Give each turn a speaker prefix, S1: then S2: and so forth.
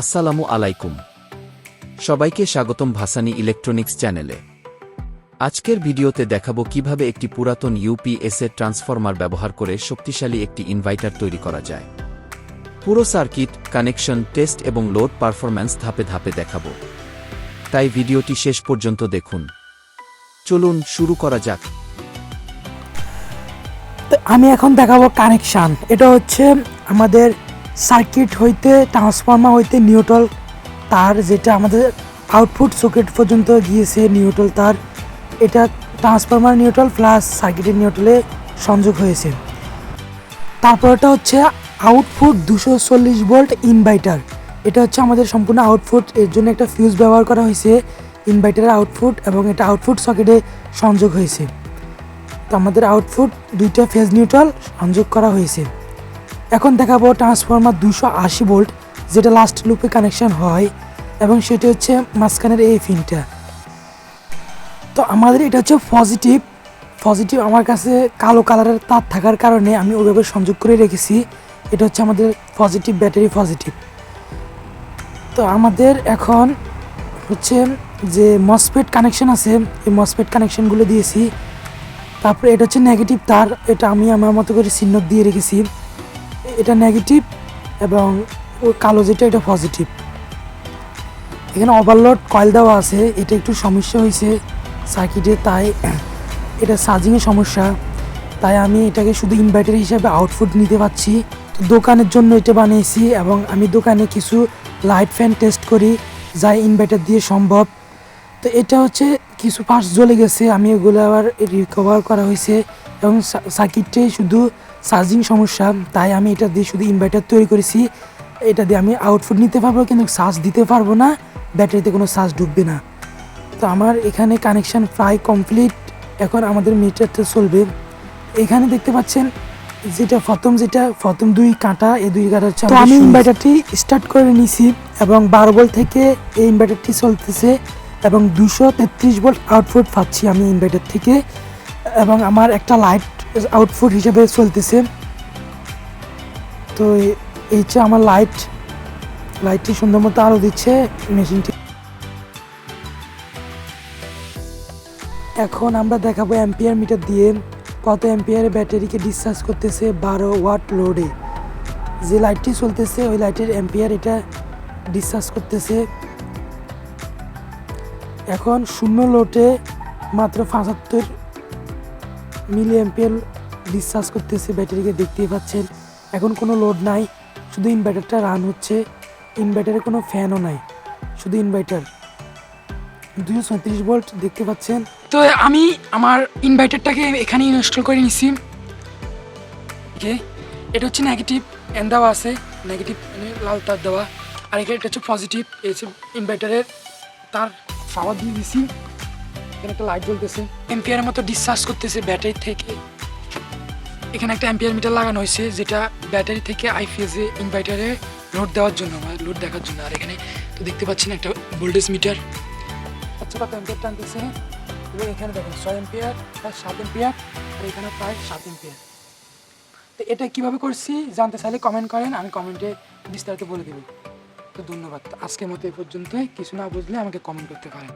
S1: আসসালামু আলাইকুম। সবাইকে স্বাগতম ভাসানী ইলেকট্রনিক্স চ্যানেলে। আজকের ভিডিওতে দেখাবো কিভাবে একটি পুরাতন ইউপিএসের ট্রান্সফরমার ব্যবহার করে শক্তিশালী একটি ইনভার্টার তৈরি করা যায়। পুরো সার্কিট, কানেকশন, টেস্ট এবং লোড পারফরম্যান্স ধাপে ধাপে দেখাবো, তাই ভিডিওটি শেষ পর্যন্ত দেখুন। চলুন শুরু করা যাক।
S2: আমি এখন দেখাবো কানেকশান। এটা হচ্ছে আমাদের সার্কিট হইতে ট্রান্সফর্মার হইতে নিউট্রাল তার, যেটা আমাদের আউটপুট সকেট পর্যন্ত গিয়েছে নিউট্রাল তার। এটা ট্রান্সফর্মার নিউট্রাল প্লাস সার্কিটের নিউট্রালে সংযোগ হয়েছে। তারপরটা হচ্ছে আউটপুট 240 ভোল্ট ইনভার্টার। এটা হচ্ছে আমাদের সম্পূর্ণ আউটপুট, এর জন্য একটা ফিউজ ব্যবহার করা হয়েছে ইনভার্টারের আউটপুট, এবং এটা আউটপুট সকেটে সংযোগ হয়েছে। তো আমাদের আউটপুট দুইটা ফেজ নিউট্রাল সংযোগ করা হয়েছে। এখন দেখাবো ট্রান্সফর্মার 280 ভোল্ট, যেটা লাস্ট লুপে কানেকশন হয়, এবং সেটা হচ্ছে মাঝখানের এই ফিনটা। তো আমাদের এটা হচ্ছে পজিটিভ। আমার কাছে কালো কালারের তার থাকার কারণে আমি ওইভাবে সংযোগ করে রেখেছি। এটা হচ্ছে আমাদের পজিটিভ, ব্যাটারি পজিটিভ। তো আমাদের এখন হচ্ছে যে মসফেট কানেকশন আছে, এই মসফেট কানেকশনগুলো দিয়েছি। তারপরে এটা হচ্ছে নেগেটিভ তার, এটা আমি আমার মতো করে চিহ্ন দিয়ে রেখেছি। এটা নেগেটিভ এবং ওই কালো যেটা এটা পজিটিভ। এখানে ওভারলোড কয়েল দেওয়া আছে, এটা একটু সমস্যা হয়েছে সার্কিটে, তাই এটা চার্জিংয়ের সমস্যা, তাই আমি এটাকে শুধু ইনভার্টার হিসাবে আউটপুট নিতে পারছি। তো দোকানের জন্য এটা বানিয়েছি, এবং আমি দোকানে কিছু লাইট ফ্যান টেস্ট করি যা ইনভার্টার দিয়ে সম্ভব। তো এটা হচ্ছে কিছু পার্টস জ্বলে গেছে, আমি এগুলো আবার রিকভার করা হয়েছে, এবং সার্কিটে শুধু চার্জিং সমস্যা, তাই আমি এটা দিয়ে শুধু ইনভার্টার তৈরি করেছি। এটা দিয়ে আমি আউটপুট নিতে পারবো, কিন্তু চার্জ দিতে পারবো না, ব্যাটারিতে কোনো চার্জ ঢুকবে না। তো আমার এখানে কানেকশান প্রায় কমপ্লিট। এখন আমাদের মিটারটা চলবে। এখানে দেখতে পাচ্ছেন যেটা প্রথম দুই কাঁটা, এই দুই কাঁটা হচ্ছে। তো আমি ইনভার্টারটি স্টার্ট করে নিয়েছি, এবং 12 ভোল্ট থেকে এই ইনভার্টারটি চলতেছে, এবং 233 ভোল্ট আউটপুট পাচ্ছি আমি ইনভার্টার থেকে, এবং আমার একটা লাইট আউটপুট হিসেবে চলতেছে। তো এই হচ্ছে আমার লাইটটি সুন্দর মতো আলো দিচ্ছে মেশিনটি। এখন আমরা দেখাবো অ্যাম্পিয়ার মিটার দিয়ে কত অ্যাম্পিয়ারে ব্যাটারিকে ডিসচার্জ করতেছে 12 ওয়াট লোডে। যে লাইটটি চলতেছে ওই লাইটের অ্যাম্পিয়ার এটা ডিসচার্জ করতেছে। এখন শূন্য লোডে মাত্র 75 মিলি অ্যাম্পিয়ার ডিসচার্জ করতেছে ব্যাটারিকে, দেখতেই পাচ্ছেন। এখন কোনো লোড নাই, শুধু ইনভার্টারটা রান হচ্ছে। ইনভার্টারে কোনো ফ্যানও নাই, শুধু ইনভার্টার। 237 ভোল্ট দেখতে পাচ্ছেন। তো আমি আমার ইনভার্টারটাকে এখানে ইনস্টল করে নিছি। ওকে, এটা হচ্ছে নেগেটিভ এন দেওয়া আছে, নেগেটিভ লাল তার দেওয়া, আর এখানে এটা হচ্ছে পজিটিভ, এই হচ্ছে ইনভার্টারের তার পাওয়ার দিয়ে দিছি। এখানে একটা লাইট জ্বলতেছে, এম্পিয়ারের মতো ডিসচার্জ করতেছে ব্যাটারি থেকে। এখানে একটা অ্যাম্পিয়ার মিটার লাগানো হয়েছে, যেটা ব্যাটারি থেকে আইপিএসে ইনভার্টারে লোড দেওয়ার জন্য বা লোড দেখার জন্য। আর এখানে তো দেখতে পাচ্ছেন একটা ভোল্টেজ মিটার, আচ্ছা কত অ্যাম্পিয়ার টানতেছে। এবং এখানে দেখেন 6 অ্যাম্পিয়ার প্রায় 7 অ্যাম্পিয়ার, আর এখানে প্রায় 7 অ্যাম্পিয়ার। তো এটা কীভাবে করছি জানতে চাইলে কমেন্ট করেন, আমি কমেন্টে বিস্তারিত বলে দেবো। তো ধন্যবাদ। আজকের মতো এই পর্যন্তই। কিছু না বুঝলে আমাকে কমেন্ট করতে পারেন।